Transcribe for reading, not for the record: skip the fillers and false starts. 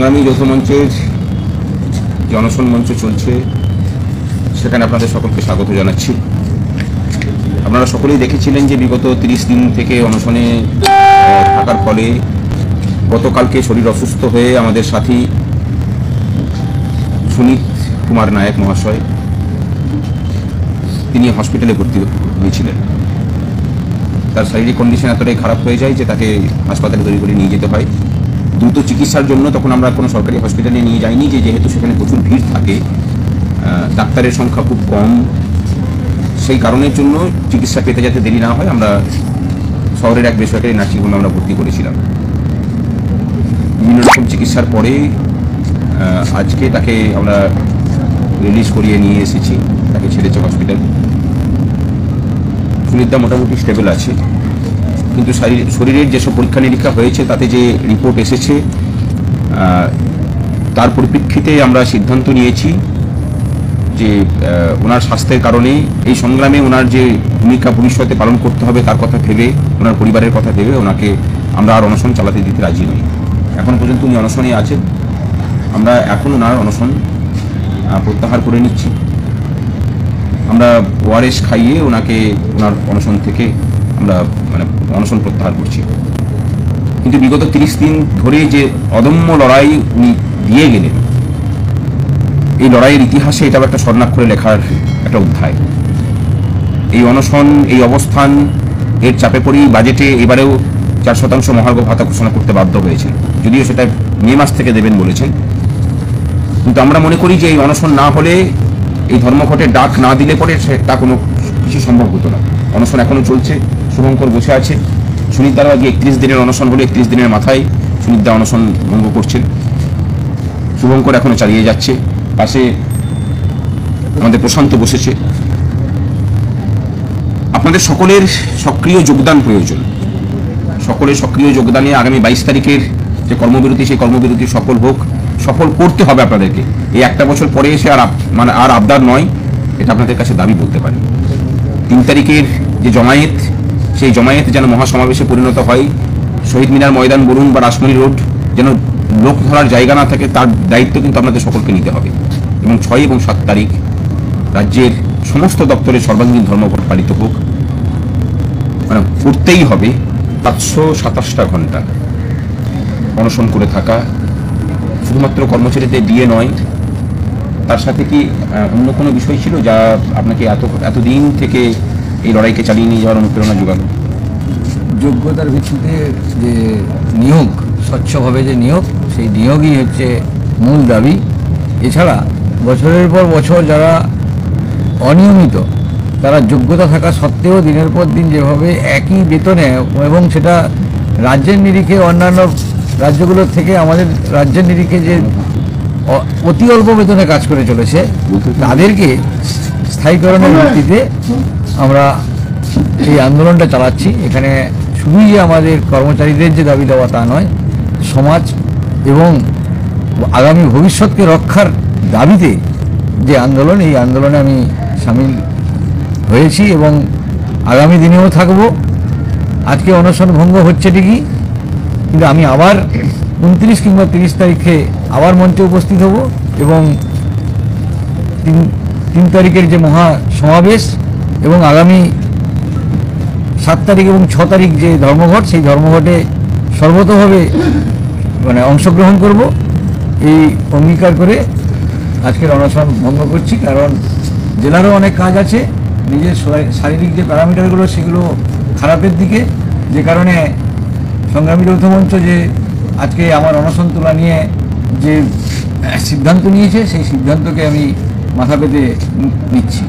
সংগ্রামী যৌথ মঞ্চের যে অনশন মঞ্চ চলছে সেখানে আপনাদের সকলকে স্বাগত জানাচ্ছি। আপনারা সকলেই দেখেছিলেন যে বিগত 30 দিন থেকে অনশনে থাকার ফলে গতকালকে শরীর অসুস্থ হয়ে আমাদের সাথী সুনীত কুমার নায়ক মহাশয় তিনি হসপিটালে ভর্তি হয়েছিলেন। তার শারীরিক কন্ডিশন এতটাই খারাপ হয়ে যায় যে তাকে হাসপাতালে তৈরি করে নিয়ে যেতে হয় দ্রুত চিকিৎসার জন্য। তখন আমরা কোনো সরকারি হসপিটালে নিয়ে যাইনি, যেহেতু সেখানে প্রচুর ভিড় থাকে, ডাক্তারের সংখ্যা খুব কম, সেই কারণের জন্য চিকিৎসা পেতে যাতে দেরি না হয় আমরা শহরের এক বেসরকারি নার্সিংহোমে আমরা ভর্তি করেছিলাম। বিভিন্ন রকম চিকিৎসার পরে আজকে তাকে আমরা রিলিজ করিয়ে নিয়ে এসেছি, তাকে ছেড়েছে হসপিটাল। সুনীতদা মোটামুটি স্টেবল আছে, কিন্তু শরীরের যেসব পরীক্ষা নিরীক্ষা হয়েছে তাতে যে রিপোর্ট এসেছে তার পরিপ্রেক্ষিতে আমরা সিদ্ধান্ত নিয়েছি যে ওনার স্বাস্থ্যের কারণে এই সংগ্রামে ওনার যে ভূমিকা ভবিষ্যতে পালন করতে হবে তার কথা ভেবে, ওনার পরিবারের কথা ভেবে ওনাকে আমরা আর অনশন চালাতে দিতে রাজি নই। এখন পর্যন্ত উনি অনশনে আছেন, আমরা এখন ওনার অনশন প্রত্যাহার করে নিচ্ছি। আমরা ওআরএস খাইয়ে ওনাকে ওনার অনশন থেকে আমরা অনশন প্রত্যাহার করছি। কিন্তু বিগত 30 দিন ধরে যে অদম্য লড়াই উনি দিয়ে গেলেন, এই লড়াইয়ের ইতিহাসে এটাও একটা স্বর্ণাক্ষরে লেখার একটা অধ্যায়। এই অনশন, এই অবস্থান, এর চাপে পড়েই বাজেটে এবারেও 4% মহার্ঘ ভাতা ঘোষণা করতে বাধ্য হয়েছে, যদিও সেটা মে মাস থেকে দেবেন বলেছেন। কিন্তু আমরা মনে করি যে এই অনশন না হলে, এই ধর্মঘটের ডাক না দিলে পরে সেটা কোনো কিছু সম্ভব হতো না। অনশন এখনও চলছে, শুভঙ্কর বসে আছে। সুনীতদারও আগে 31 দিনের অনশন হলে 31 দিনের মাথায় সুনীতদা অনশন ভঙ্গ করছেন। শুভঙ্কর এখনো চালিয়ে যাচ্ছে, পাশে আমাদের প্রশান্ত বসেছে। আপনাদের সকলের সক্রিয় যোগদান প্রয়োজন। সকলের সক্রিয় যোগদানে আগামী 22 তারিখের যে কর্মবিরতি, সেই কর্মবিরতি সফল করতে হবে আপনাদেরকে। এই একটা বছর পরে এসে আর আবদার নয়, এটা আপনাদের কাছে দাবি বলতে পারি। 3 তারিখের যে জমায়েত, সেই জমায়েত যেন মহাসমাবেশে পরিণত হয়। শহীদ মিনার ময়দান বলুন বা রাসমণি রোড, যেন লোক ধরার জায়গা না থাকে, তার দায়িত্ব কিন্তু আপনাদের সকলকে নিতে হবে। এবং 6 এবং 7 তারিখ রাজ্যের সমস্ত দপ্তরে সর্বাঙ্গীন ধর্মঘট পালিত হোক, করতেই হবে। 727টা ঘন্টা অনশন করে থাকা, শুধুমাত্র কর্মচারীদের দিয়ে নয়, তার সাথে কি অন্য কোনো বিষয় ছিল যা আপনাকে এতদিন থেকে এই লড়াইকে চালিয়ে নিয়ে যাওয়ার অনুপ্রেরণা যোগালো? যোগ্যতার ভিত্তিতে যে নিয়োগ, স্বচ্ছভাবে যে নিয়োগ, সেই নিয়োগই হচ্ছে মূল দাবি। এছাড়া বছরের পর বছর যারা অনিয়মিত, তারা যোগ্যতা থাকা সত্ত্বেও দিনের পর দিন যেভাবে একই বেতনে, এবং সেটা রাজ্যের নিরিখে অন্যান্য রাজ্যগুলোর থেকে আমাদের রাজ্যের নিরিখে যে অতি অল্প বেতনে কাজ করে চলেছে, তাদেরকে স্থায়ীকরণের ভিত্তিতে আমরা এই আন্দোলনটা চালাচ্ছি। এখানে শুধুই যে আমাদের কর্মচারীদের যে দাবি দেওয়া তা নয়, সমাজ এবং আগামী ভবিষ্যৎকে রক্ষার দাবিতে যে আন্দোলন, এই আন্দোলনে আমি সামিল হয়েছি এবং আগামী দিনেও থাকব। আজকে অনশন ভঙ্গ হচ্ছে ঠিকই, কিন্তু আমি আবার 29 কিংবা 30 তারিখে আবার মঞ্চে উপস্থিত হব এবং 3 তারিখের যে মহা সমাবেশ এবং আগামী 7 তারিখ এবং 6 তারিখ যে ধর্মঘট, সেই ধর্মঘটে সর্বতভাবে অংশগ্রহণ করব, এই অঙ্গীকার করে আজকের অনশন ভঙ্গ করছি। কারণ জেলারও অনেক কাজ আছে, নিজের শারীরিক যে প্যারামিটারগুলো সেগুলো খারাপের দিকে, যে কারণে সংগ্রামী যৌথ মঞ্চ যে আজকে আমার অনশন তোলা নিয়ে যে সিদ্ধান্ত নিয়েছে, সেই সিদ্ধান্তকে আমি মাথা পেতে নিচ্ছি।